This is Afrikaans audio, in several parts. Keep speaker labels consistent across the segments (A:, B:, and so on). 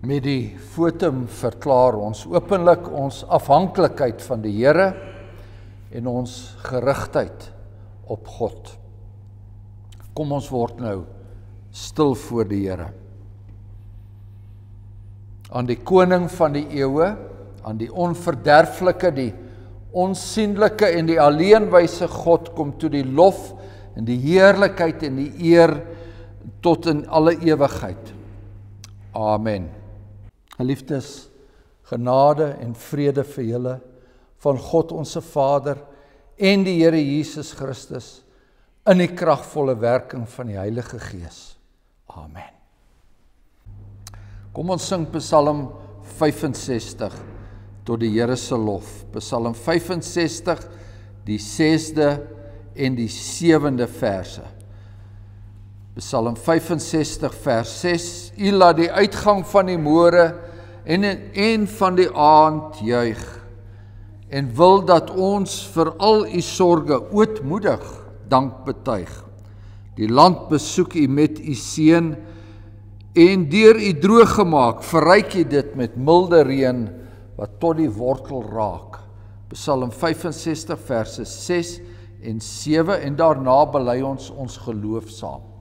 A: Met die votum verklaar ons openlik ons afhanklikheid van die Here en ons gerigtheid op God. Kom ons word nou stil voor die Here. Aan die koning van die eeue, aan die onverderflike, die onsienlike en die alleenwyse God kom toe die lof en die heerlikheid en die eer tot in alle ewigheid. Amen. Geliefdes, genade en vrede vir julle van God ons Vader en die Here Jesus Christus in die kragvolle werking van die Heilige Gees. Amen. Kom ons sing Psalm 65 tot die Here se lof. Psalm 65, die 6de en die 7de verse. Psalm 65 vers 6. U laat die uitgang van die môre en van die aand juig en wil dat ons vir al u sorge ootmoedig dank betuig. Die land besoek u met u seën en deur u droog gemaak, verryk u dit met milde reën wat tot die wortel raak. Psalm 65 verse 6 en 7 en daarna bely ons geloof saam.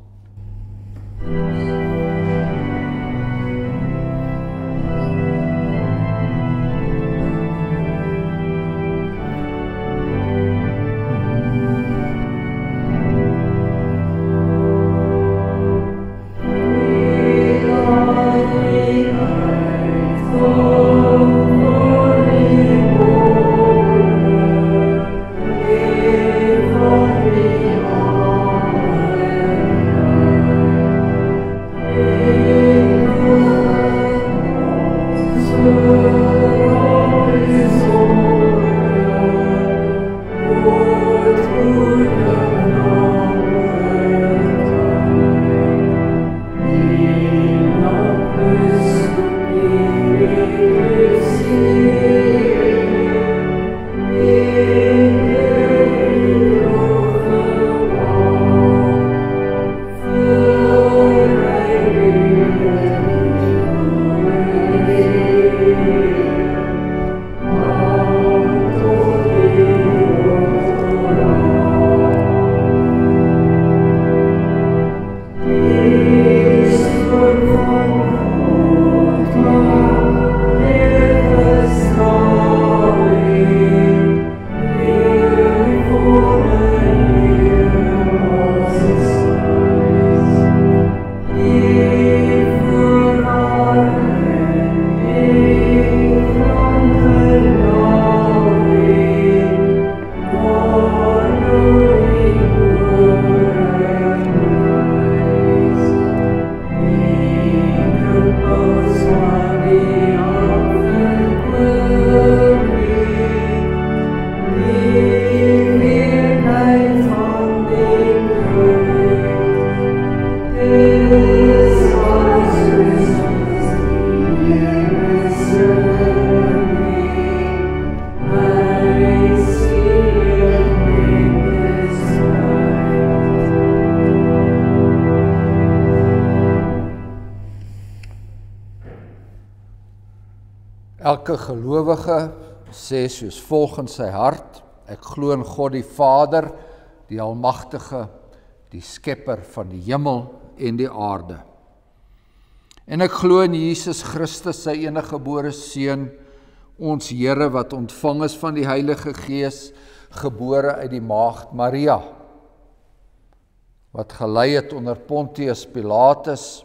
A: Elke gelowige sê soos volg in sy hart: ek glo in God die Vader, die Almagtige, die Skepper van die hemel en die aarde. En ek glo in Jesus Christus, sy eniggebore Seun, ons Here, wat ontvang is van die Heilige Gees, gebore uit die maagd Maria, wat gelei het onder Pontius Pilatus,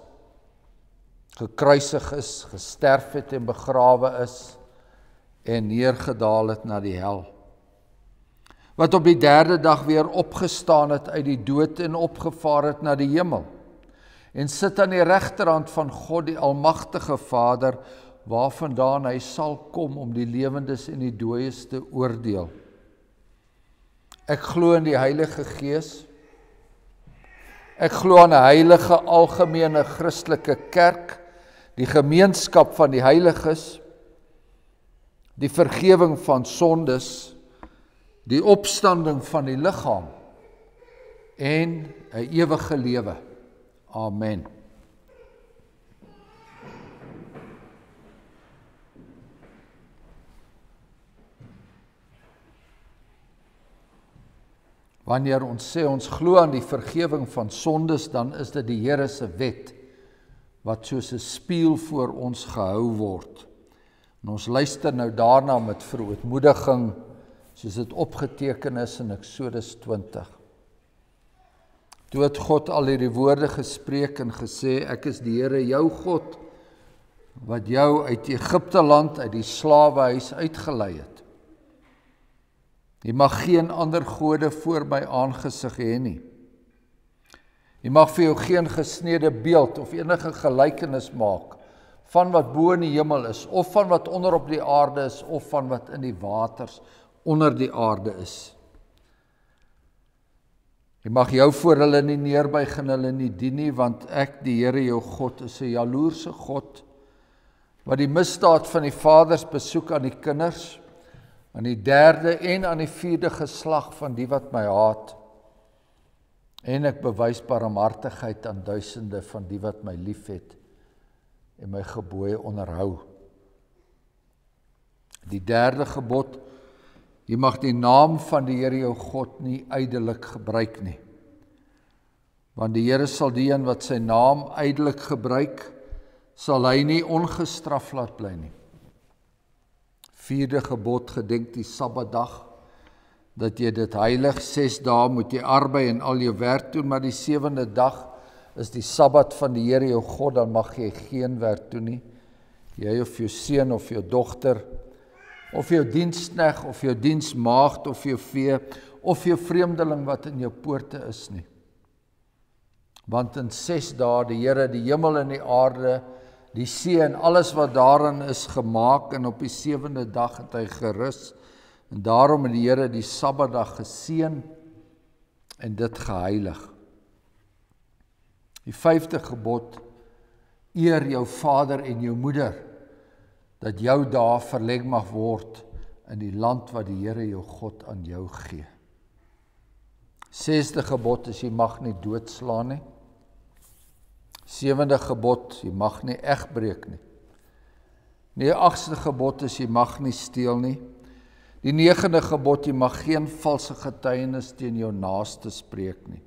A: gekruisig is, gesterf het en begrawe is en neergedaal het na die hel. Wat op die 3de dag weer opgestaan het uit die dood en opgevaar het na die hemel en sit aan die regterhand van God die Almagtige Vader, waarvandaan hy sal kom om die lewendes en die dooies te oordeel. Ek glo in die Heilige Gees. Ek glo aan 'n heilige algemene Christelike kerk, die gemeenskap van die heiliges, die vergewing van sondes, die opstanding van die liggaam en 'n ewige lewe. Amen. Wanneer ons sê ons glo aan die vergewing van sondes, dan is dit die Here se wet wat soos 'n spieël voor ons gehou word. En ons luister nou daarna met verootmoediging, soos dit opgeteken is in Eksodus 20. Toe het God al hierdie woorde gespreek en gesê, ek is die Here jou God, wat jou uit Egipte land, uit die slawehuis uitgelei het. Jy mag geen ander gode voor my aangesig hê nie. Jy mag vir jou geen gesnede beeld of enige gelykenis maak van wat bo in die hemel is, of van wat onder op die aarde is, of van wat in die waters onder die aarde is. Jy mag jou voor hulle nie neerbuig en hulle nie dien nie, want ek, die Here jou God, is 'n jaloerse God, wat die misdaad van die vaders besoek aan die kinders, aan die 3de en aan die 4de geslag van die wat my haat. En ek bewys barmhartigheid aan duisende van die wat my liefhet en my gebooie onderhou. Die 3de gebod, jy mag die naam van die Here jou God nie ydelik gebruik nie. Want die Here sal die een wat sy naam ydelik gebruik, sal hy nie ongestraf laat bly nie. 4de gebod, gedenk die Sabbatdag, dat jy dit heilig, 6 dae moet jy arbei en al jou werk doen, maar die 7de dag is die Sabbat van die Here jou God, dan mag jy geen werk doen nie. Jy of jou seun of jou dogter, of jou diensknegt, of jou diensmaagd, of jou vee, of jou vreemdeling wat in jou poorte is nie. Want in 6 dae die Here die hemel en die aarde, die see en alles wat daarin is gemaak, en op die 7de dag het hy gerus, en daarom het die Here die Sabbatdag geseën en dit geheilig. Die 5de gebod, eer jou vader en jou moeder, dat jou dae verleng mag word in die land wat die Here jou God aan jou gee. 6de gebod is, jy mag nie doodslaan nie. 7de gebod, jy mag nie egbreek nie. Die 8de gebod is, jy mag nie steel nie. Die 9de gebod, jy mag geen valse getuienis teen jou naaste spreek nie.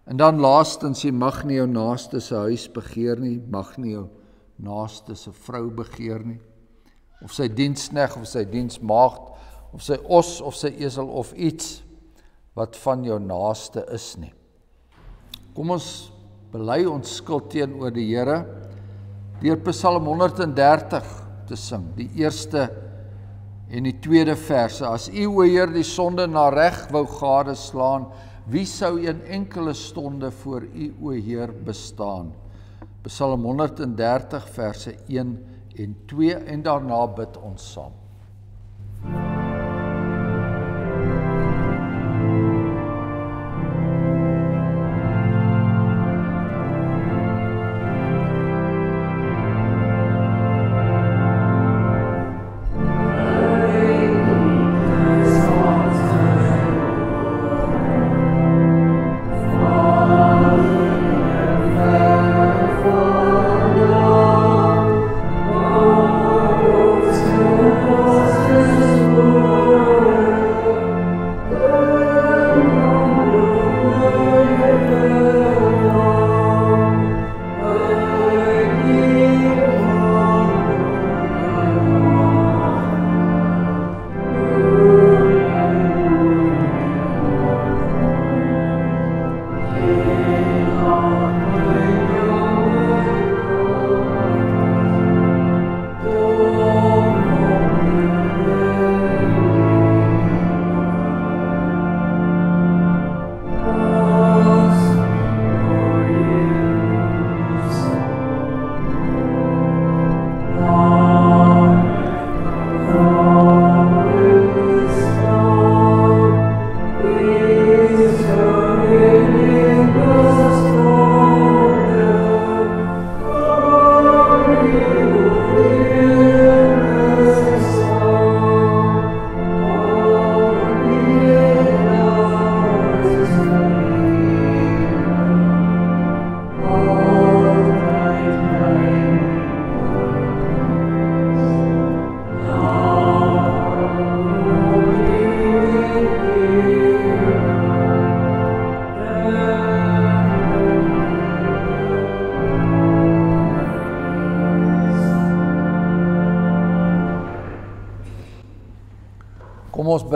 A: En dan laastens, jy mag nie jou naaste se huis begeer nie, mag nie jou naaste se vrou begeer nie, of sy diensknegt, of sy diensmaagd, of sy os, of sy esel, of iets wat van jou naaste is nie. Kom ons bely ons skuld teenoor die Here deur Psalm 130 te sing, die 1ste en die 2de verse. As U, o Heer, die sonde na reg wou gadeslaan, wie sou een enkele stonde voor U, o Heer, bestaan? Psalm 130 verse 1 en 2 en daarna bid ons saam.
B: Oh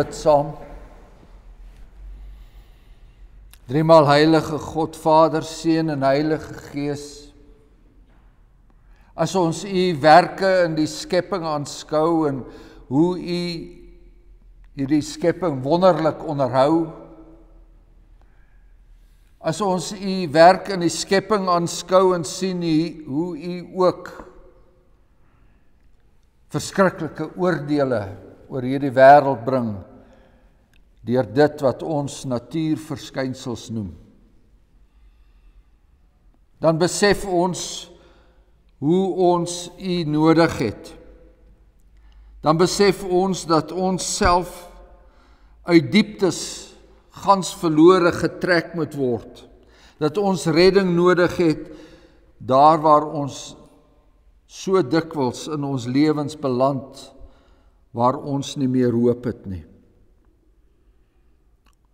A: bid saam. Driemaal heilige God, Vader, Seun en Heilige Gees. As ons U werke in die skepping aanskou en hoe U hierdie skepping wonderlik onderhou, as ons U werk in die skepping aanskou en sien hoe U ook verskriklike oordeele oor hierdie wêreld bring, deur dit wat ons natuurverskynsels noem, dan besef ons hoe ons U nodig het. Dan besef ons dat ons self uit dieptes gans verlore getrek moet word, dat ons redding nodig het, daar waar ons so dikwels in ons lewens beland, waar ons nie meer hoop het nie.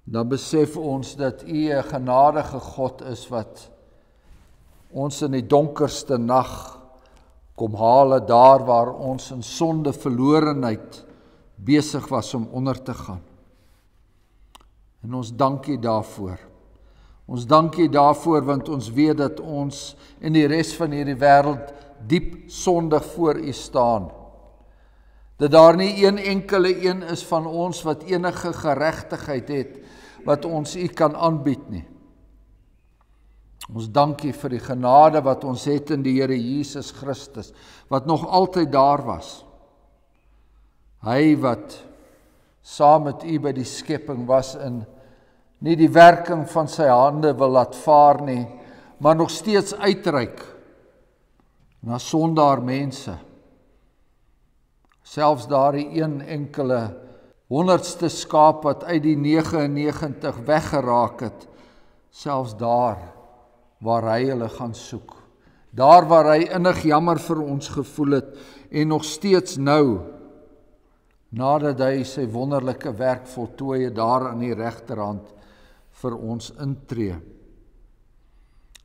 A: Dan besef ons dat U 'n genadige God is, wat ons in die donkerste nag kom haal, daar waar ons in sonde verlorenheid besig was om onder te gaan. En ons dank U daarvoor. Ons dank U daarvoor, want ons weet dat ons en die res van hierdie wêreld diep sondig voor U staan. Dat daar nie een enkele een is van ons wat enige geregtigheid het, wat ons U kan aanbied nie. Ons dank U vir die genade wat ons het in die Here Jesus Christus, wat nog altyd daar was. Hy wat saam met U by die skepping was en nie die werking van sy hande wil laat vaar nie, maar nog steeds uitreik na sondaar mense. Selfs daardie een enkele 100ste skaap wat uit die 99 weggeraak het, selfs daar waar hy hulle gaan soek, daar waar hy innig jammer vir ons gevoel het, en nog steeds nou, nadat hy sy wonderlike werk voltooi het, daar aan die regterhand vir ons intree.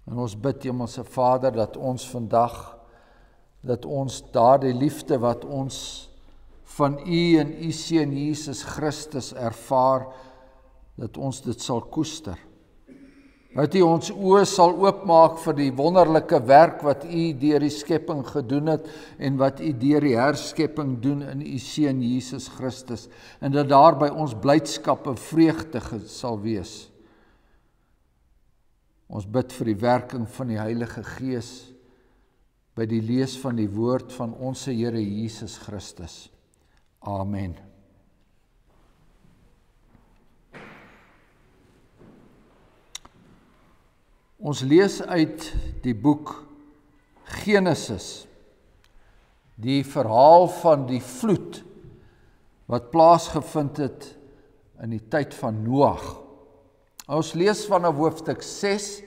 A: En ons bid, Hemelse Vader, dat ons vandag, dat ons daardie liefde wat ons van U en U Seun Jesus Christus ervaar, dat ons dit sal koester. Dat U ons oë sal oopmaak vir die wonderlike werk wat U deur die skepping gedoen het, en wat U deur die herskepping doen in U Seun Jesus Christus, en dat daar by ons blydskap en vreugde sal wees. Ons bid vir die werking van die Heilige Gees by die lees van die woord van ons Here Jesus Christus. Amen. Ons lees uit die boek Genesis, die verhaal van die vloed wat plaasgevind het in die tyd van Noag. Ons lees vanaf hoofstuk 6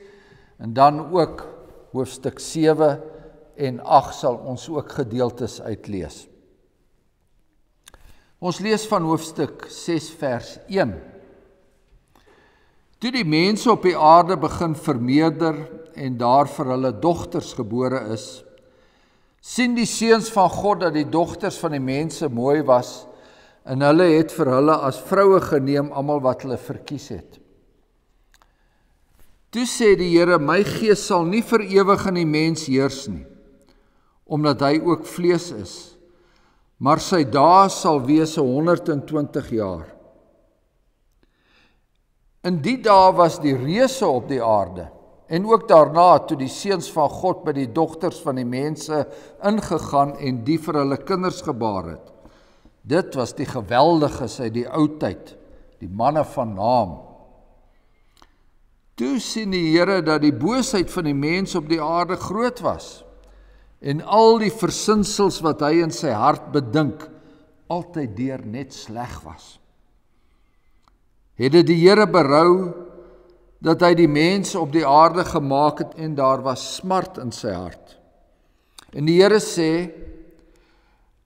A: en dan ook hoofstuk 7 en 8 sal ons ook gedeeltes uitlees. Ons lees van hoofstuk 6 vers 1. Toe die mense op die aarde begin vermeerder en daar vir hulle dogters gebore is, sien die seuns van God dat die dogters van die mense mooi was, en hulle het vir hulle as vroue geneem almal wat hulle verkies het. Toe sê die Here, my gees sal nie vir ewig in die mens heers nie, omdat hy ook vlees is, maar sy dae sal wees 120 jaar. In die dae was die reuse op die aarde, en ook daarna toe die seuns van God by die dogters van die mense ingegaan en die vir hulle kinders gebaar het. Dit was die geweldiges uit die ou tyd, die manne van naam. Toe sien die Here dat die boosheid van die mens op die aarde groot was, en al die versinsels wat hy in sy hart bedink, altyd deur net sleg was. Het dit die Here berou, dat hy die mense op die aarde gemaak het, en daar was smart in sy hart. En die Here sê,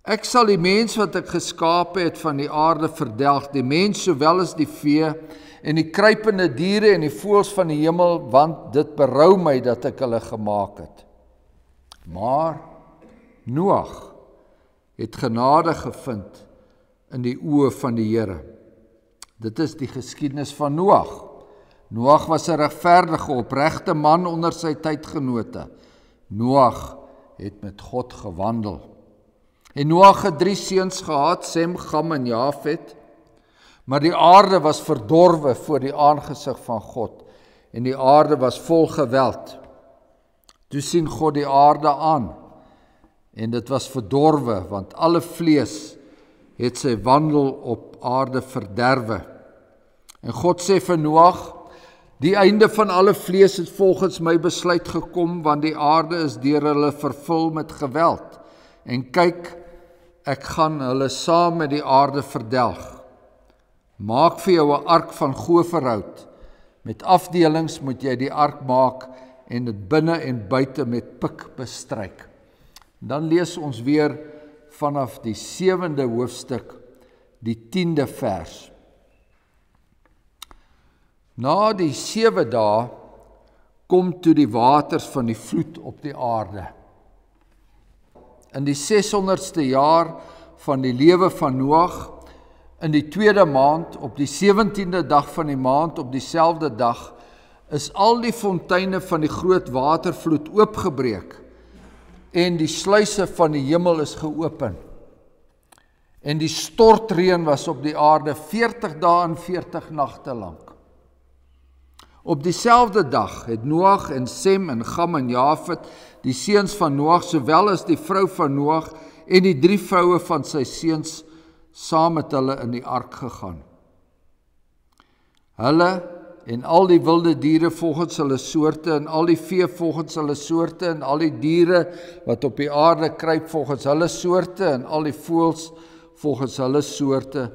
A: ek sal die mens wat ek geskape het van die aarde verdelg, die mens sowel as die vee, en die kruipende diere en die voëls van die hemel, want dit berou my dat ek hulle gemaak het. Maar Noag het genade gevind in die oë van die Here. Dit is die geskiedenis van Noag. Noag was 'n regverdige, opregte man onder sy tydgenote. Noag het met God gewandel. En Noag het 3 seuns gehad, Sem, Cham en Jafet. Maar die aarde was verdorwe voor die aangesig van God, en die aarde was vol geweld. Toe sien God die aarde aan, en dit was verdorwe, want alle vlees het sy wandel op aarde verderwe. En God sê vir Noag, die einde van alle vlees het volgens my besluit gekom, want die aarde is deur hulle vervul met geweld. En kyk, ek gaan hulle saam met die aarde verdelg. Maak vir jou 'n ark van goferhout. Met afdelings moet jy die ark maak en dit binne en buite met pik bestryk. Dan lees ons weer vanaf die 7de hoofstuk, die 10de vers. Na die 7 dae kom toe die waters van die vloed op die aarde. In die 600ste jaar van die lewe van Noag, in die 2de maand, op die 17de dag van die maand, op dieselfde dag, is al die fonteine van die groot watervloed oopgebreek, en die sluise van die hemel is geopen. En die stortreën was op die aarde 40 dae en 40 nagte lank. Op dieselfde dag het Noag en Sem en Cham en Jafet, die seuns van Noag, sowel as die vrou van Noag en die 3 vroue van sy seuns, saam met hulle in die ark gegaan. Hulle en al die wilde diere volgens hulle soorte, en al die vee volgens hulle soorte, en al die diere wat op die aarde kruip volgens hulle soorte, en al die voëls volgens hulle soorte,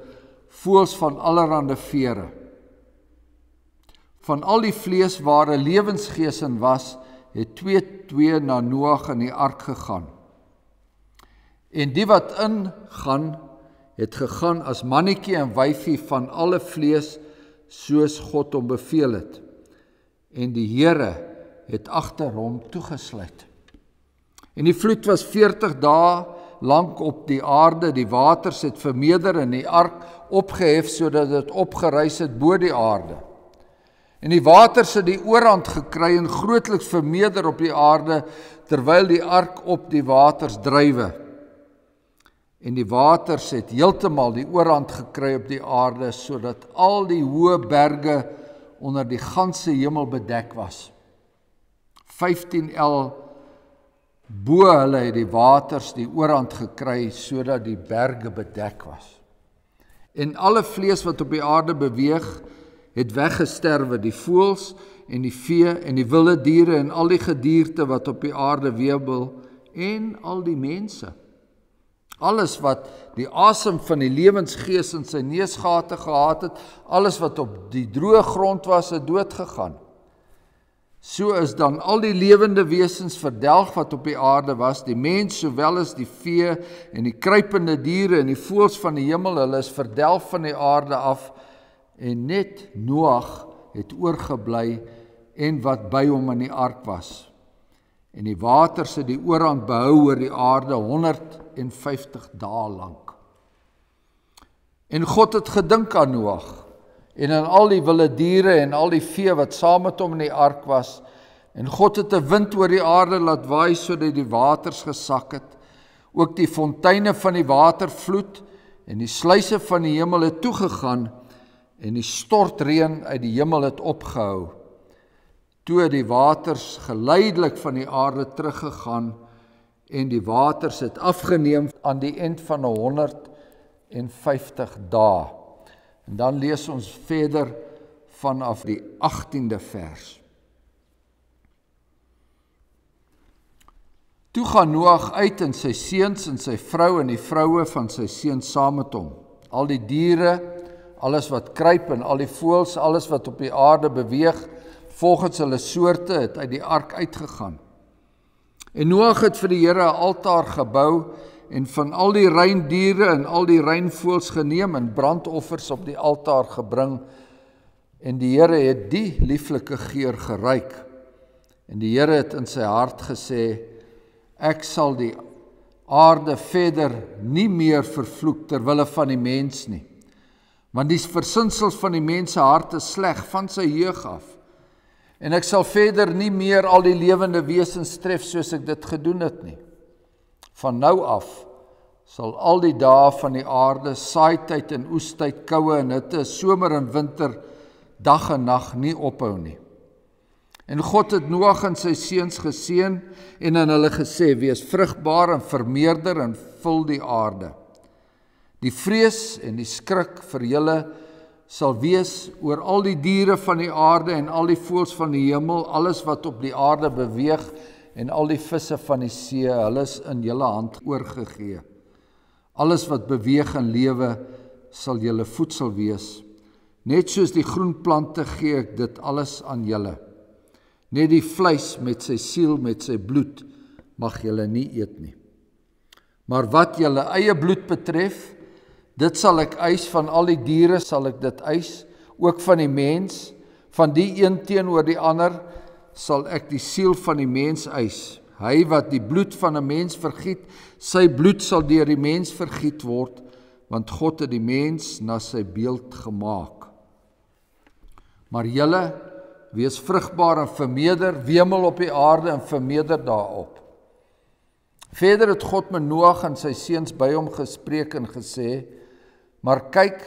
A: voëls van allerhande vere. Van al die vlees waar 'n lewensgees in was, het 2 na Noag in die ark gegaan. En die wat ingaan, het gegaan as mannetjie en wyfie van alle vlees, soos God hom beveel het. En die Here het agter hom toegesluit. En die vloed was 40 dae lank op die aarde, die waters het vermeerder en die ark opgehef, sodat dit opgereis het bo die aarde. En die waters het die oorhand gekry en grootliks vermeerder op die aarde, terwyl die ark op die waters drywe. En die waters het heeltemal die oorhand gekry op die aarde, sodat al die hoë berge onder die ganse hemel bedek was. 15 el bo hulle het die waters die oorhand gekry, sodat die berge bedek was. En alle vlees wat op die aarde beweeg, het weggesterwe, die voëls en die vee en die wilde diere en al die gedierte wat op die aarde webel en al die mense. Alles wat die asem van die lewensgees in sy neusgate gehad het, alles wat op die droë grond was, het doodgegaan. So is dan al die lewende wesens verdelg wat op die aarde was, die mens sowel as die vee en die kruipende diere en die voëls van die hemel, hulle is verdelg van die aarde af, en net Noag het oorgebly en wat by hom in die ark was. En die waters het die oorhand behou oor die aarde 150 dae lank. En God het gedink aan Noag en aan al die wilde diere en al die vee wat saam met hom in die ark was. En God het 'n wind oor die aarde laat waai sodat die waters gesak het. Ook die fonteine van die watervloed en die sluise van die hemel het toegegaan en die stortreën uit die hemel het opgehou. Toe die waters geleidelik van die aarde teruggegaan en die waters het afgeneem aan die eind van 150 dae. En dan lees ons verder vanaf die 18de vers. Toe gaan Noag uit en sy seuns en sy vrou en die vroue van sy seuns saam met hom. Al die diere, alles wat kruip en al die voëls, alles wat op die aarde beweeg, volgens hulle soorte het uit die ark uitgegaan. En Noag het vir die Here 'n altaar gebou en van al die reindiere en al die reinvoëls geneem en brandoffers op die altaar gebring. En die Here het die lieflike geur geruik. En die Here het in sy hart gesê, ek sal die aarde verder nie meer vervloek ter wille van die mens nie, Want die versinsels van die mens se hart is sleg van sy jeug af. En ek sal verder nie meer al die lewende wesens tref soos ek dit gedoen het nie. Van nou af sal al die dae van die aarde, saaityd en oestyd, koue en hitte, somer en winter, dag en nag nie ophou nie. En God het Noag en sy seuns geseën en aan hulle gesê, wees vrugbaar en vermeerder en vul die aarde. Die vrees en die skrik vir julle sal wees oor al die diere van die aarde en al die voëls van die hemel, alles wat op die aarde beweeg en al die visse van die see, hulle is in julle hand oorgegee. Alles wat beweeg en lewe sal julle voedsel wees. Net soos die groen plante gee ek dit alles aan julle. Net die vleis met sy siel, met sy bloed, mag julle nie eet nie. Maar wat julle eie bloed betref, dit sal ek eis van al die diere, sal ek dit eis, ook van die mens, van die een teenoor die ander, sal ek die siel van die mens eis. Hy wat die bloed van 'n mens vergiet, sy bloed sal deur die mens vergiet word, want God het die mens na sy beeld gemaak. Maar julle, wees vrugbaar en vermeerder, wemel op die aarde en vermeerder daarop. Verder het God met Noag en sy seuns by hom gespreek en gesê, maar kyk,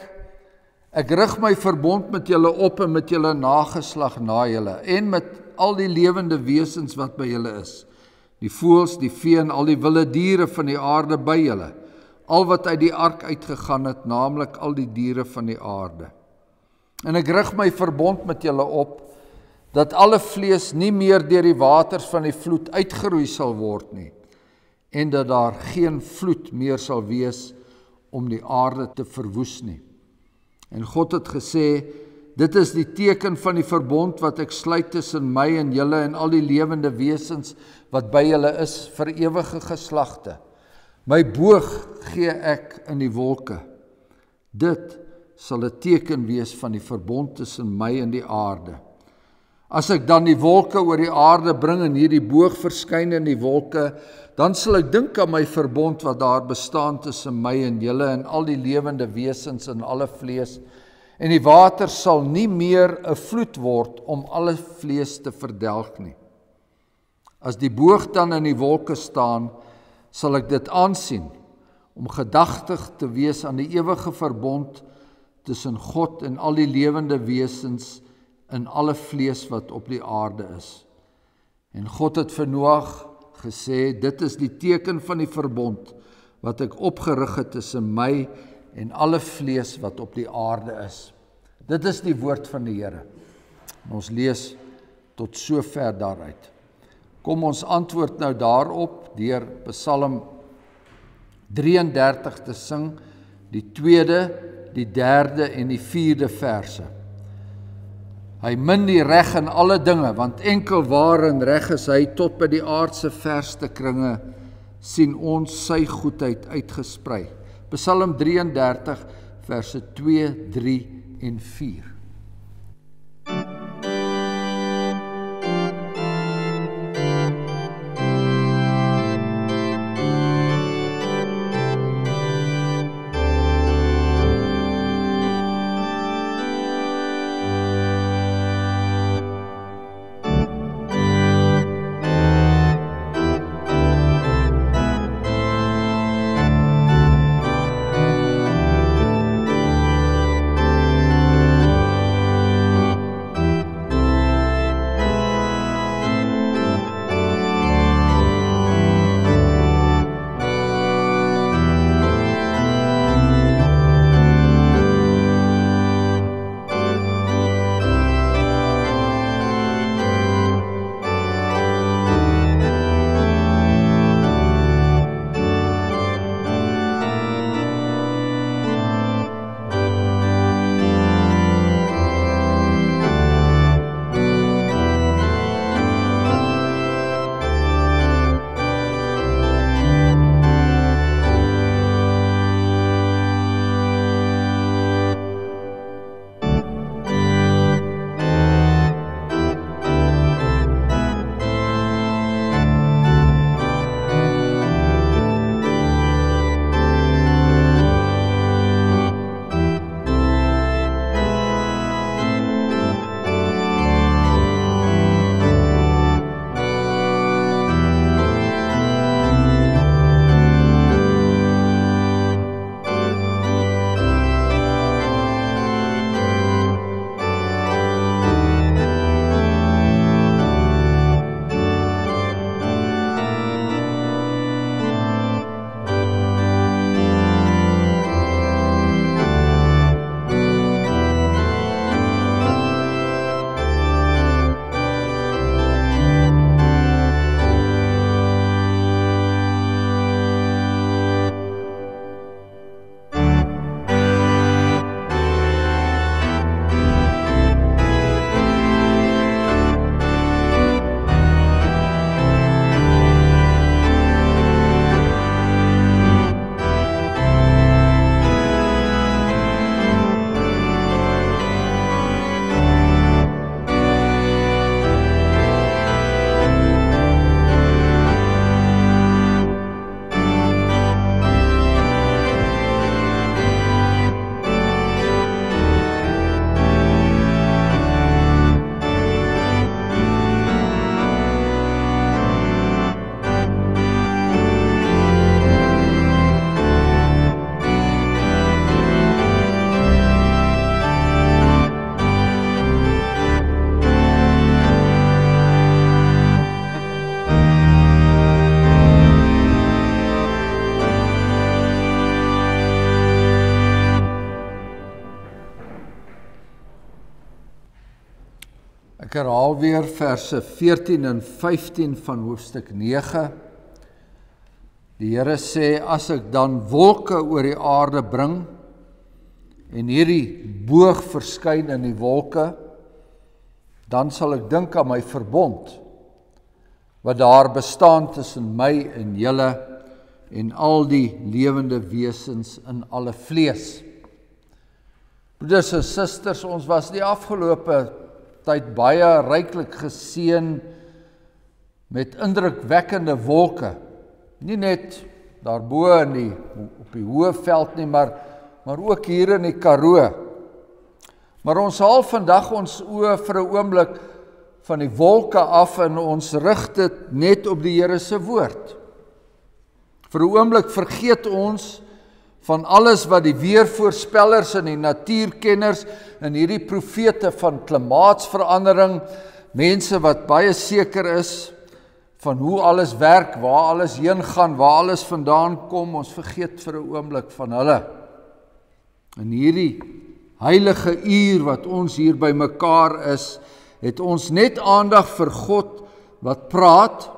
A: ek rig my verbond met julle op en met julle nageslag na julle, en met al die lewende wesens wat by julle is, die voëls, die vee en al die wilde diere van die aarde by julle, al wat uit die ark uitgegaan het, naamlik al die diere van die aarde. En ek rig my verbond met julle op, dat alle vlees nie meer deur die waters van die vloed uitgeroei sal word nie, en dat daar geen vloed meer sal wees om die aarde te verwoes nie. En God het gesê, dit is die teken van die verbond wat ek sluit tussen my en julle en al die lewende wesens wat by julle is vir ewige geslagte. My boog gee ek in die wolke. Dit sal 'n teken wees van die verbond tussen my en die aarde. As ek dan die wolke oor die aarde bring en hierdie boog verskyn in die wolke, dan sal ek dink aan my verbond wat daar bestaan tussen my en julle en al die lewende wesens en alle vlees, en die water sal nie meer 'n vloed word om alle vlees te verdelg nie. As die boog dan in die wolke staan, sal ek dit aansien, om gedagtig te wees aan die ewige verbond tussen God en al die lewende wesens en alle vlees wat op die aarde is. En God het vir Noag gesê, dit is die teken van die verbond wat ek opgerig het tussen my en alle vlees wat op die aarde is. Dit is die woord van die Here. En ons lees tot sover daaruit. Kom ons antwoord nou daarop deur Psalm 33 te sing, die 2de, die 3de en die 4de verse. Hy min die reg in alle dinge, want enkel waar en reg is hy, tot by die aardse verste kringe sien ons sy goedheid uitgesprei. Psalm 33 verse 2, 3 en 4. herhaal weer verse 14 en 15 van hoofstuk 9. Die Here sê, as ek dan wolke oor die aarde bring, en hierdie boog verskyn in die wolke, dan sal ek dink aan my verbond, wat daar bestaan tussen my en julle, en al die lewende wesens in alle vlees. Broeders en susters, ons was die afgelope tyd baie ryklik geseën met indrukwekkende wolke. Nie net daarbo op die Hoëveld nie, maar ook hier in die Karoo. Maar ons haal vandag ons oë vir 'n oomblik van die wolke af en ons rig dit net op die Here se woord. Vir 'n oomblik vergeet ons van alles wat die weervoorspellers en die natuurkenners en hierdie profete van klimaatsverandering, mense wat baie seker is van hoe alles werk, waar alles heen gaan, waar alles vandaan kom, ons vergeet vir 'n oomblik van hulle. In hierdie heilige uur wat ons hier by mekaar is, het ons net aandag vir God wat praat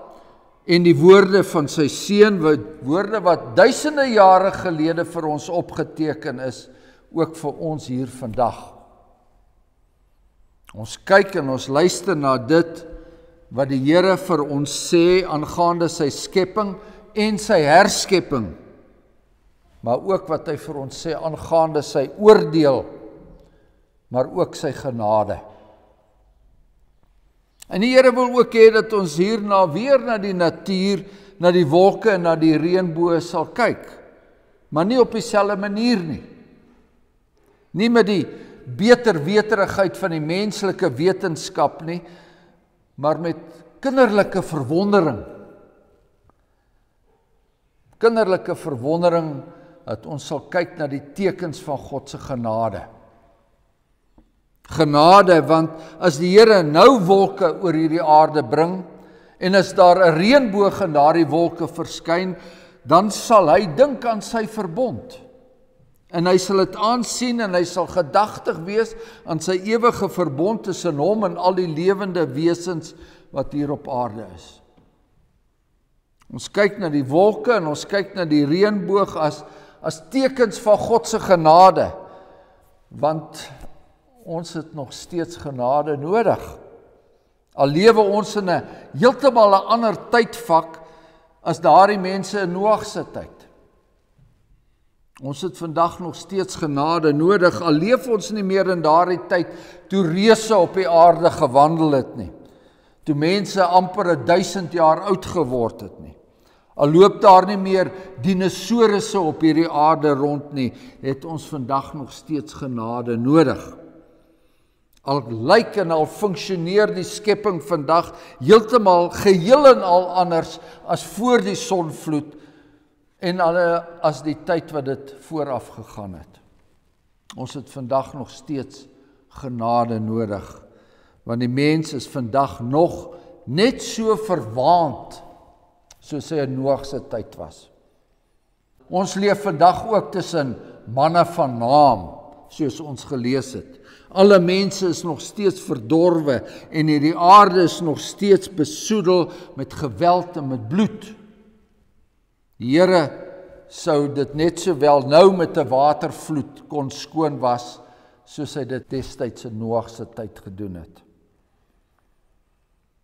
A: en die woorde van sy seun, woorde wat duisende jare gelede vir ons opgeteken is, ook vir ons hier vandag. Ons kyk en ons luister na dit wat die Here vir ons sê aangaande sy skepping en sy herskepping, maar ook wat hy vir ons sê aangaande sy oordeel, maar ook sy genade. En die Here wil ook hê dat ons hierna weer na die natuur, na die wolke en na die reënboë sal kyk, maar nie op dieselfde manier nie. Nie met die beterweterigheid van die menslike wetenskap nie, maar met kinderlike verwondering. Kinderlike verwondering dat ons sal kyk na die tekens van God se genade. Genade, want as die Here nou wolke oor hierdie aarde bring, en as daar 'n reënboog in daardie wolke verskyn, dan sal hy dink aan sy verbond. En hy sal dit aansien en hy sal gedagtig wees aan sy ewige verbond tussen hom en al die lewende wesens wat hier op aarde is. Ons kyk na die wolke en ons kyk na die reënboog as tekens van God se genade, want ons het nog steeds genade nodig. Al lewe ons in 'n heeltemal 'n ander tydvak as daardie mense in Noag se tyd. Ons het vandag nog steeds genade nodig, al leef ons nie meer in daardie tyd toe reuse op die aarde gewandel het nie, toe mense amper 1000 jaar oud geword het nie. Al loop daar nie meer dinosourusse op hierdie aarde rond nie, het ons vandag nog steeds genade nodig. Al lyk en al funksioneer die skepping vandag heeltemal geheel en al anders as voor die sonvloed en as die tyd wat dit vooraf gegaan het. Ons het vandag nog steeds genade nodig, want die mens is vandag nog net so verwaand soos hy in Noag se tyd was. Ons leef vandag ook tussen manne van naam, soos ons gelees het. Alle mense is nog steeds verdorwe en hierdie aarde is nog steeds besoedel met geweld en met bloed. Die Here sou dit net sowel nou met 'n watervloed kon skoon was, soos hy dit destyds in Noag se tyd gedoen het.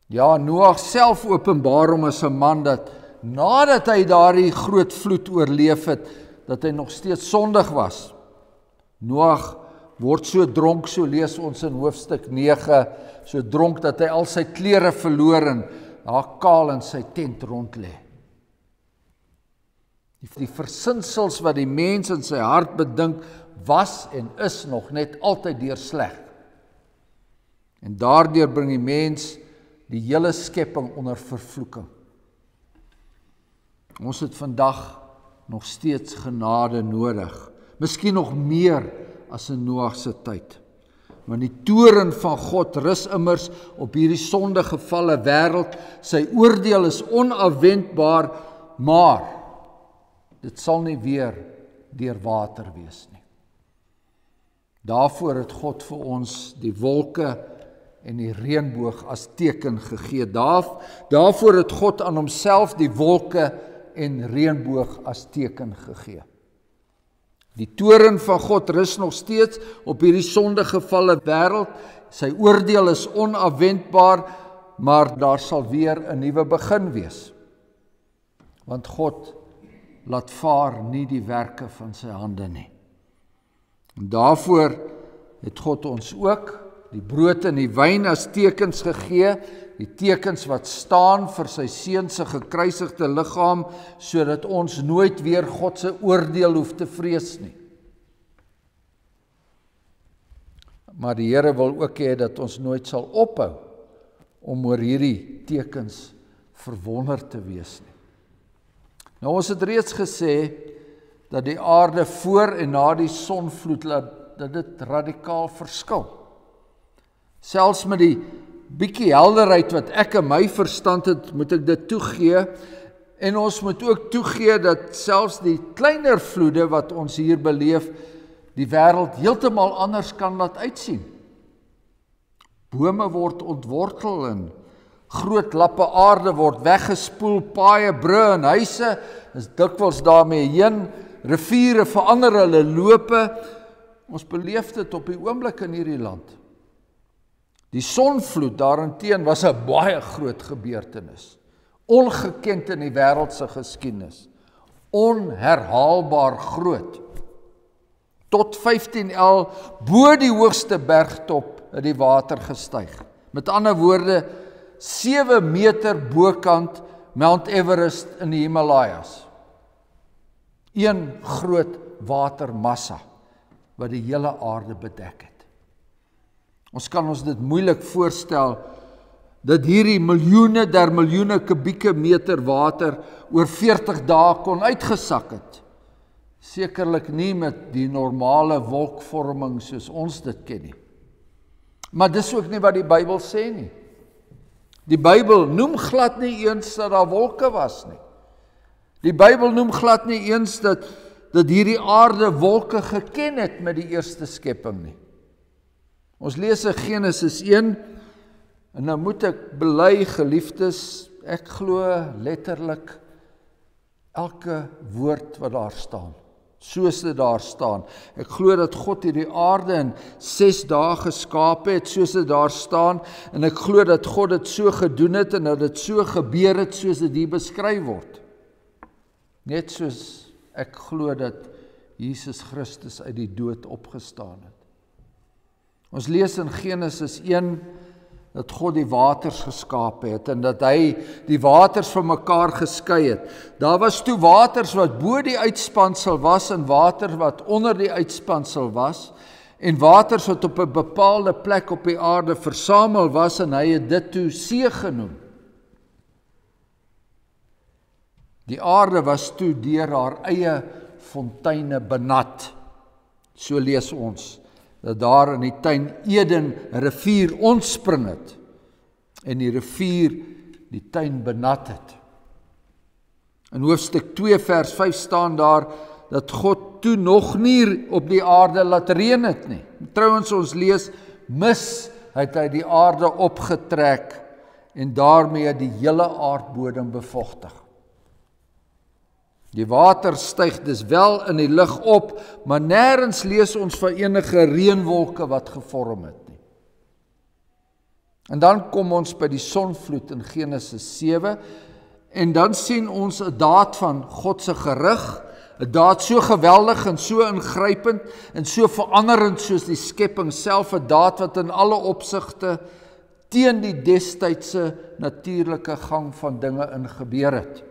A: Ja, Noag self openbaar hom as 'n man dat nadat hy daardie groot vloed oorleef het, dat hy nog steeds sondig was. Noag word so dronk, so lees ons in hoofstuk 9, so dronk dat hy al sy klere verloor en daar kaal in sy tent rond lê. Die versinsels wat die mens in sy hart bedink, was en is nog net altyd deur sleg. En daardeur bring die mens die hele skepping onder vervloeking. Ons het vandag nog steeds genade nodig, miskien nog meer as in Noag se tyd. Want die toorn van God rus immers op hierdie sondegevalle wêreld. Sy oordeel is onafwendbaar, maar dit sal nie weer deur water wees nie. Daarvoor het God vir ons die wolke en die reënboog as teken gegee. Daarvoor het God aan homself die wolke en reënboog as teken gegee. Die toorn van God rus nog steeds op hierdie sondegevalle wêreld. Sy oordeel is onafwendbaar, maar daar sal weer 'n nuwe begin wees. Want God laat vaar nie die werke van sy hande nie. En daarvoor het God ons ook die brood en die wyn as tekens gegee, die tekens wat staan vir sy seun se gekruisigde liggaam, sodat ons nooit weer God se oordeel hoef te vrees nie. Maar die Here wil ook hê dat ons nooit sal ophou om oor hierdie tekens verwonderd te wees nie. Nou ons het reeds gesê dat die aarde voor en na die sonvloed dat dit radikaal verskil. Selfs met die bietjie helderheid wat ek in my verstand het, moet ek dit toegee, en ons moet ook toegee dat selfs die kleiner vloede wat ons hier beleef, die wêreld heeltemal anders kan laat uitsien. Bome word ontwortel en groot lappe aarde word weggespoel, paaie, brûe en huise is dikwels daarmee heen, riviere verander hulle lope. Ons beleef dit op die oomblik in hierdie land. Die sonvloed daarenteen was 'n baie groot gebeurtenis, ongekend in die wêreld se geskiedenis, onherhaalbaar groot. Tot 15L bo die hoogste bergtop het die water gestyg. Met ander woorde, 7 meter bokant Mount Everest in die Himalajas. Een groot watermassa wat die hele aarde bedek het. Ons kan ons dit moeilik voorstel dat hierdie miljoene der miljoene kubieke meter water oor 40 dae kon uitgesak het. Sekerlik nie met die normale wolkvorming soos ons dit ken nie. Maar dis ook nie wat die Bybel sê nie. Die Bybel noem glad nie eens dat daar wolke was nie. Die Bybel noem glad nie eens dat hierdie aarde wolke geken het met die eerste skepping nie. Ons lees in Genesis 1, en nou moet ek bely, geliefdes, ek glo letterlik elke woord wat daar staan, soos dit daar staan. Ek glo dat God hierdie aarde in 6 dae geskaap het, soos dit daar staan, en ek glo dat God dit so gedoen het, en dat dit so gebeur het, soos dit hier beskryf word. Net soos ek glo dat Jesus Christus uit die dood opgestaan het. Ons lees in Genesis 1, dat God die waters geskaap het, en dat hy die waters van mekaar geskei het. Daar was toe waters wat bo die uitspansel was, en water wat onder die uitspansel was, en waters wat op 'n bepaalde plek op die aarde versamel was, en hy het dit toe see genoem. Die aarde was toe deur haar eie fonteine benat. So lees ons, dat daar in die tuin Eden 'n rivier ontspring het, en die rivier die tuin benat het. In hoofstuk 2 vers 5 staan daar, dat God toe nog nie op die aarde laat reën het nie. Trouwens, ons lees, mis het hy die aarde opgetrek, en daarmee die hele aardbodem bevochtig. Die water styg dus wel in die lug op, maar nêrens lees ons van enige reënwolke wat gevorm het nie. En dan kom ons by die sonvloed in Genesis 7, en dan sien ons 'n daad van God se gerig, 'n daad so geweldig en so ingrypend en so veranderend soos die skepping self, 'n daad wat in alle opsigte teen die destydse natuurlike gang van dinge ingebeur het.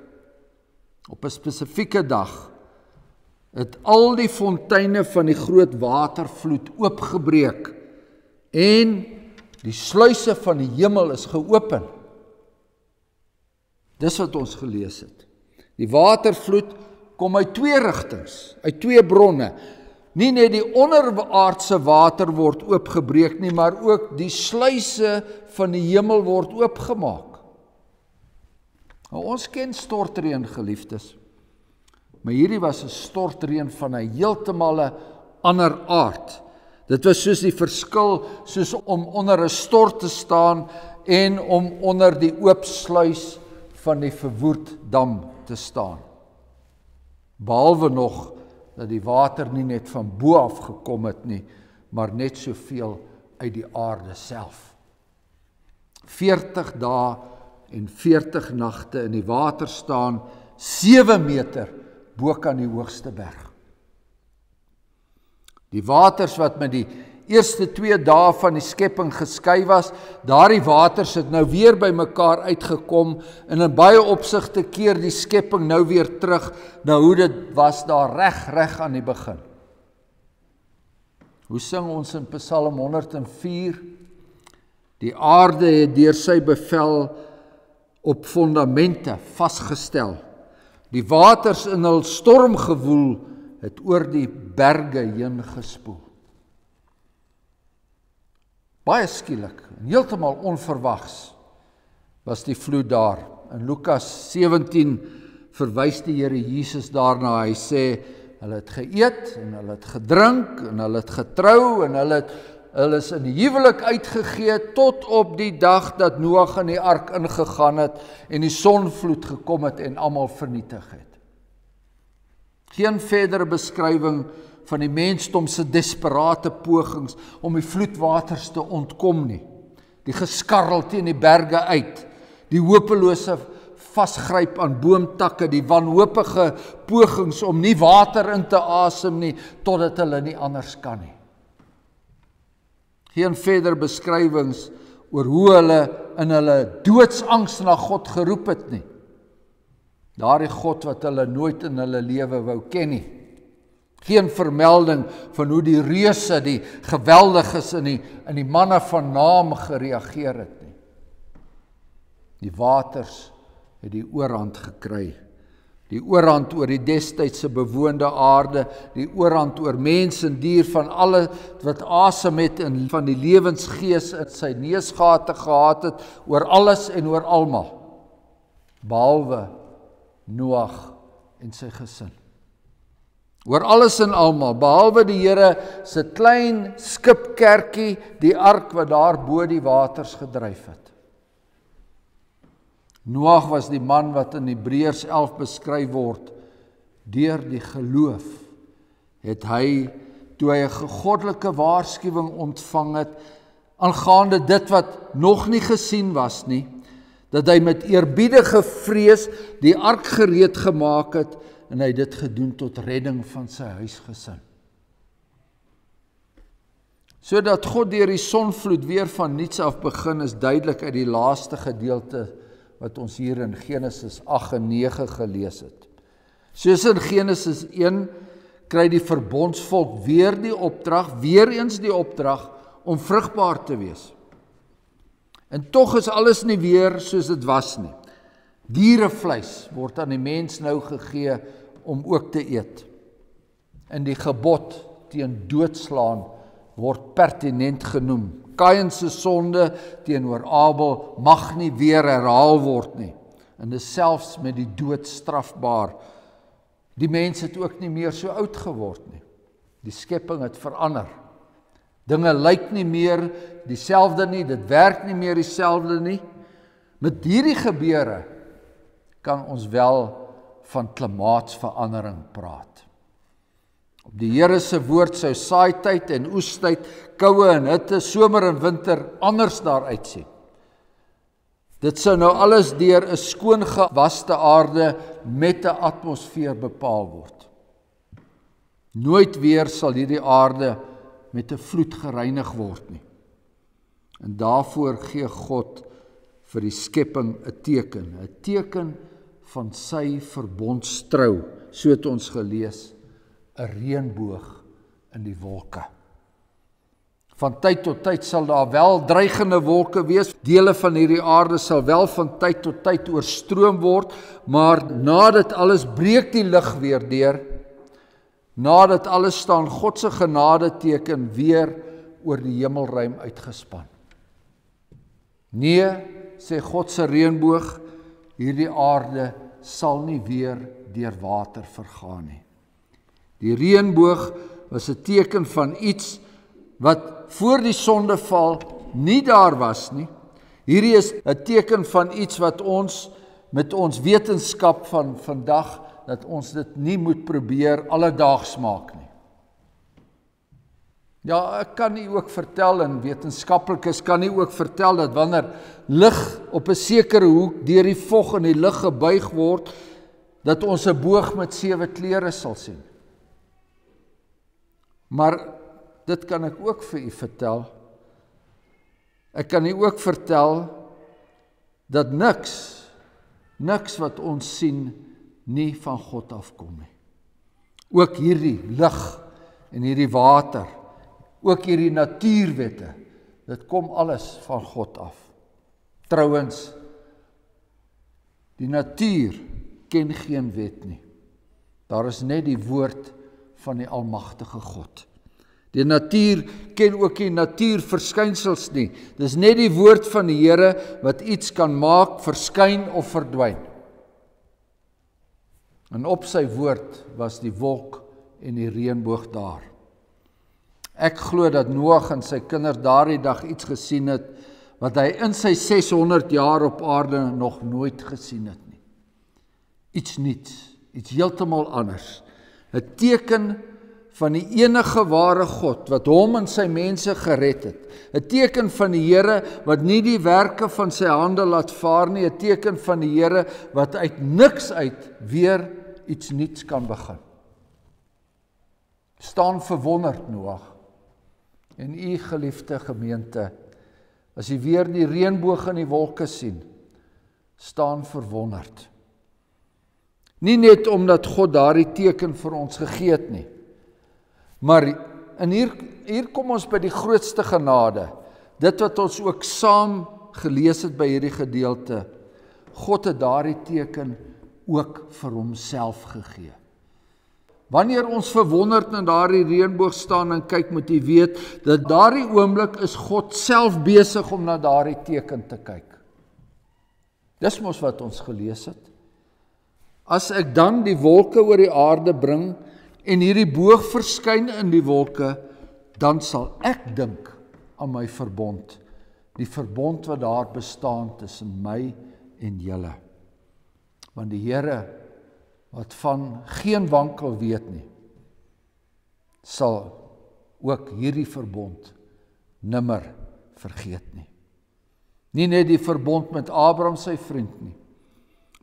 A: Op 'n spesifieke dag het al die fonteine van die groot watervloed oopgebreek, en die sluise van die hemel is geopen. Dis wat ons gelees het. Die watervloed kom uit 2 rigtings, uit 2 bronne. Nie net die onderaardse water word oopgebreek nie, maar ook die sluise van die hemel word oopgemaak. Nou, ons ken stortreën, geliefdes, maar hierdie was 'n stortreën van 'n heeltemal 'n ander aard. Dit was soos die verskil, soos om onder 'n stort te staan en om onder die oop sluis van die verwoerdam te staan. Behalwe nog dat die water nie net van bo af gekom het nie, maar net soveel uit die aarde self. 40 dae en 40 nagte in die water staan, 7 meter bo kan die hoogste berg. Die waters wat met die eerste 2 dae van die skepping geskei was, daardie waters het nou weer by mekaar uitgekom en in baie opsigte keer die skepping nou weer terug na hoe dit was daar reg aan die begin. Hoe sing ons in Psalm 104? Die aarde het deur sy bevel op fondamente vasgestel. Die waters in hul stormgewoel het oor die berge heen gespoel. Baie skielik, en heeltemal onverwags, was die vloed daar. In Lukas 17 verwys die Here Jesus daarna. Hy sê, hulle het geëet, en hulle het gedrink, en hulle het getrou, en hulle is in die huwelik uitgegee, tot op die dag dat Noag in die ark ingegaan het, en die sonvloed gekom het, en almal vernietig het. Geen verdere beskrywing van die mensdom se desperate pogings om die vloedwaters te ontkom nie. Die geskarrel teen die berge uit, die hopelose vasgryp aan boomtakke, die wanhopige pogings om nie water in te asem nie, totdat hulle nie anders kan nie. Geen verdere beskrywings oor hoe hulle in hulle doodsangs na God geroep het nie. Daardie God wat hulle nooit in hulle lewe wou ken nie. Geen vermelding van hoe die reuse, die geweldiges in die manne van naam gereageer het nie. Die waters het die oorhand gekry. Die oorhand oor die destydse bewoonde aarde, die oorhand oor mens en dier van alle wat asem het en van die lewensgees in sy neusgate gehad het, oor alles en oor almal, behalwe Noag en sy gesin. Oor alles en almal, behalwe die Here se klein skipkerkie, die ark wat daar bo die waters gedryf het. Noag was die man wat in Hebreërs 11 beskryf word. Deur die geloof het hy, toe hy 'n goddelike waarskuwing ontvang het, aangaande dit wat nog nie gesien was nie, dat hy met eerbiedige vrees die ark gereed gemaak het, en hy het dit gedoen tot redding van sy huisgesin. Sodat God deur die sonvloed weer van niets af begin, is duidelik uit die laaste gedeelte wat ons hier in Genesis 8 en 9 gelees het. Soos in Genesis 1 kry die verbondsvolk weer eens die opdrag om vrugbaar te wees. En tog is alles nie weer soos dit was nie. Dierevleis word aan die mens nou gegee om ook te eet. En die gebod teen doodslaan word pertinent genoem. Kain se sonde teenoor Abel mag nie weer herhaal word nie. En dis selfs met die dood strafbaar. Die mens het ook nie meer so oud geword nie. Die skepping het verander. Dinge lyk nie meer dieselfde nie, dit werk nie meer dieselfde nie. Met hierdie gebeure kan ons wel van klimaatsverandering praat. Op die Here se woord sou saaityd en oestyd, koue en hitte, somer en winter anders daar uitsien. Dit sou nou alles deur 'n skoon gewaste aarde met 'n atmosfeer bepaal word. Nooit weer sal hierdie aarde met 'n vloed gereinig word nie. En daarvoor gee God vir die skepping 'n teken van sy verbondstrou, so het ons gelees, 'n reënboog in die wolke. Van tyd tot tyd sal daar wel dreigende wolke wees, dele van hierdie aarde sal wel van tyd tot tyd oorstroom word, maar na dit alles breek die lig weer deur. Na dit alles staan God se genadeteken weer oor die hemelruim uitgespan. Nee, sê God se reënboog, hierdie aarde sal nie weer deur water vergaan nie. Die reënboog was 'n teken van iets wat voor die sondeval nie daar was nie. Hierdie is 'n teken van iets wat ons met ons wetenskap van vandag, dat ons dit nie moet probeer alledaags maak nie. Ja, ek kan u ook vertel, en wetenskaplikes kan u ook vertel, dat wanneer lig op 'n sekere hoek deur die vog in die lug gebuig word, dat ons 'n boog met 7 kleure sal sien. Maar dit kan ek ook vir u vertel. Ek kan u ook vertel dat niks wat ons sien nie van God afkom nie. Ook hierdie lig en hierdie water, ook hierdie natuurwette, dit kom alles van God af. Trouwens, die natuur ken geen wet nie. Daar is net die woord van die almagtige God. Die natuur ken ook nie natuurverskynsels nie. Dis net die woord van die Here wat iets kan maak, verskyn of verdwyn. En op sy woord was die wolk en die reënboog daar. Ek glo dat Noag en sy kinders daardie dag iets gesien het wat hy in sy 600 jaar op aarde nog nooit gesien het nie. Iets niets, iets heeltemal anders. 'n Teken van die enige ware God wat hom en sy mense gered het. 'n Teken van die Here wat nie die werke van sy hande laat vaar nie. 'n Teken van die Here wat uit niks uit weer iets niets kan begin. Staan verwonderd, Noag. En u geliefde gemeente, as u weer die reënboog in die wolke sien, staan verwonderd. Nie net omdat God daardie teken vir ons gegee het nie, maar en hier kom ons by die grootste genade, dit wat ons ook saam gelees het by hierdie gedeelte. God het daardie teken ook vir homself gegee. Wanneer ons verwonderd na daardie reënboog staan en kyk, moet jy weet dat daardie oomblik is God self besig om na daardie teken te kyk. Dis mos wat ons gelees het. As ek dan die wolke oor die aarde bring en hierdie boog verskyn in die wolke, dan sal ek dink aan my verbond, die verbond wat daar bestaan tussen my en julle. Want die Here wat van geen wankel weet nie, sal ook hierdie verbond nimmer vergeet nie. Nie net die verbond met Abraham sy vriend nie,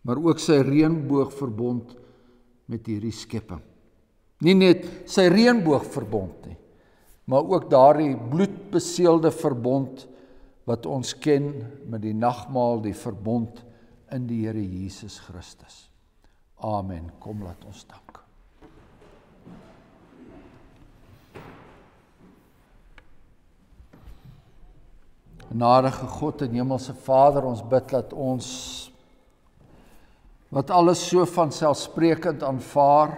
A: maar ook sy reënboogverbond met hierdie skepping. Nie net sy reënboogverbond nie, maar ook daardie bloedbeseelde verbond wat ons ken met die nagmaal, die verbond in die Here Jesus Christus. Amen. Kom, laat ons dank. Genadige God en Hemelse Vader, ons bid dat ons, wat alles so vanselfsprekend aanvaar,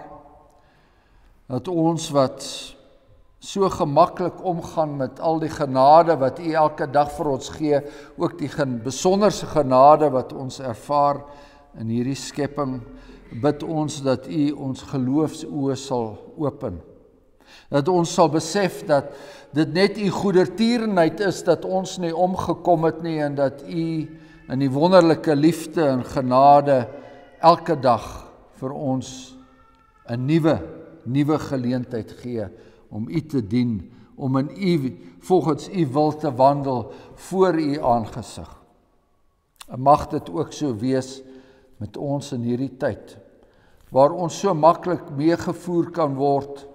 A: dat ons wat so gemaklik omgaan met al die genade wat U elke dag vir ons gee, ook die besonderse genade wat ons ervaar in hierdie skepping, bid ons dat U ons geloofsoë sal open. Dat ons sal besef dat dit net U goedertierenheid is dat ons nie omgekom het nie, en dat U in die wonderlike liefde en genade elke dag vir ons 'n nuwe geleentheid gee om U te dien, om in U volgens U wil te wandel voor U aangesig. En mag dit ook so wees met ons in hierdie tyd, waar ons so maklik meegevoer kan word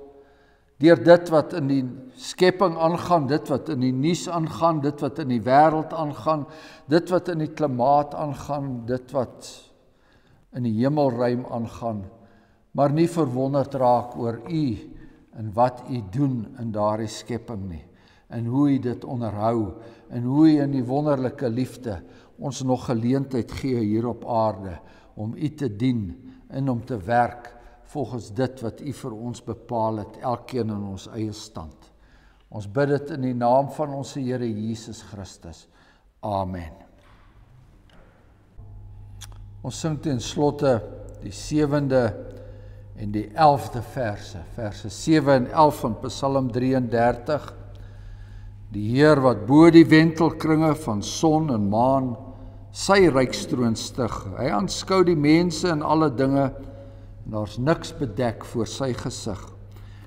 A: deur dit wat in die skepping aangaan, dit wat in die nuus aangaan, dit wat in die wêreld aangaan, dit wat in die klimaat aangaan, dit wat in die hemelruim aangaan, maar nie verwonderd raak oor U en wat U doen in daardie skepping nie, en hoe U dit onderhou, en hoe U in die wonderlike liefde ons nog geleentheid gee hier op aarde, om U te dien en om te werk volgens dit wat U vir ons bepaal het, elkeen in ons eie stand. Ons bid dit in die naam van ons Here Jesus Christus. Amen. Ons sing ten slotte die 7de en die 11de verse 7 en 11 van Psalm 33. Die Heer wat bo die wentelkringe van son en maan sy rykstroon stig. Hy aanskou die mense en alle dinge, en daar's niks bedek voor sy gesig.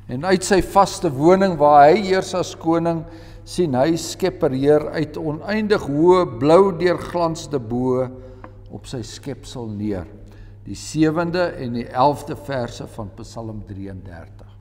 A: En uit sy vaste woning waar hy heers as koning, sien hy Skepper Heer uit oneindig hoë blou deurglansde bo op sy skepsel neer. Die 7de en die 11de verse van Psalm 33.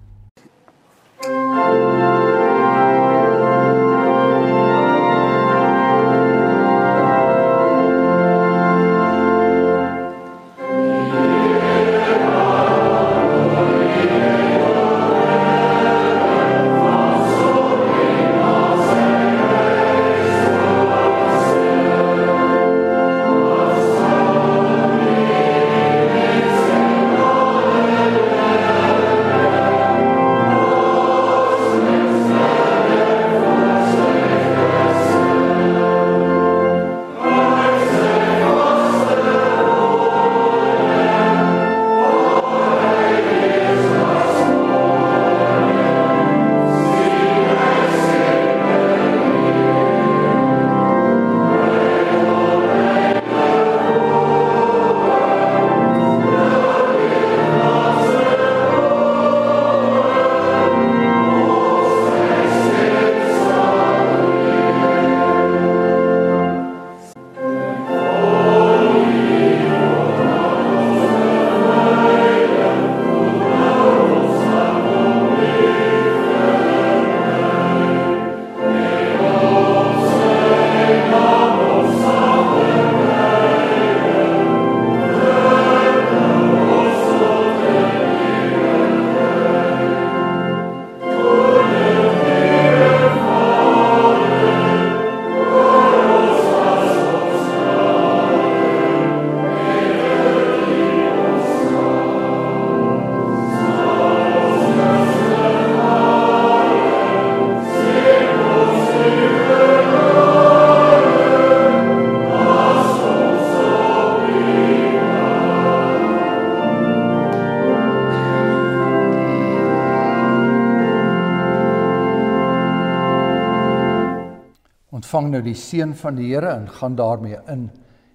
A: Ontvang nou die seën van die Here en gaan daarmee in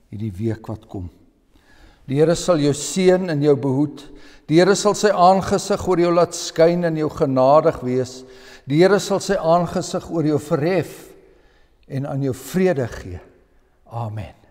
A: hierdie week wat kom. Die Here sal jou seën en jou behoed. Die Here sal sy aangesig oor jou laat skyn en jou genadig wees. Die Here sal sy aangesig oor jou verhef en aan jou vrede gee. Amen.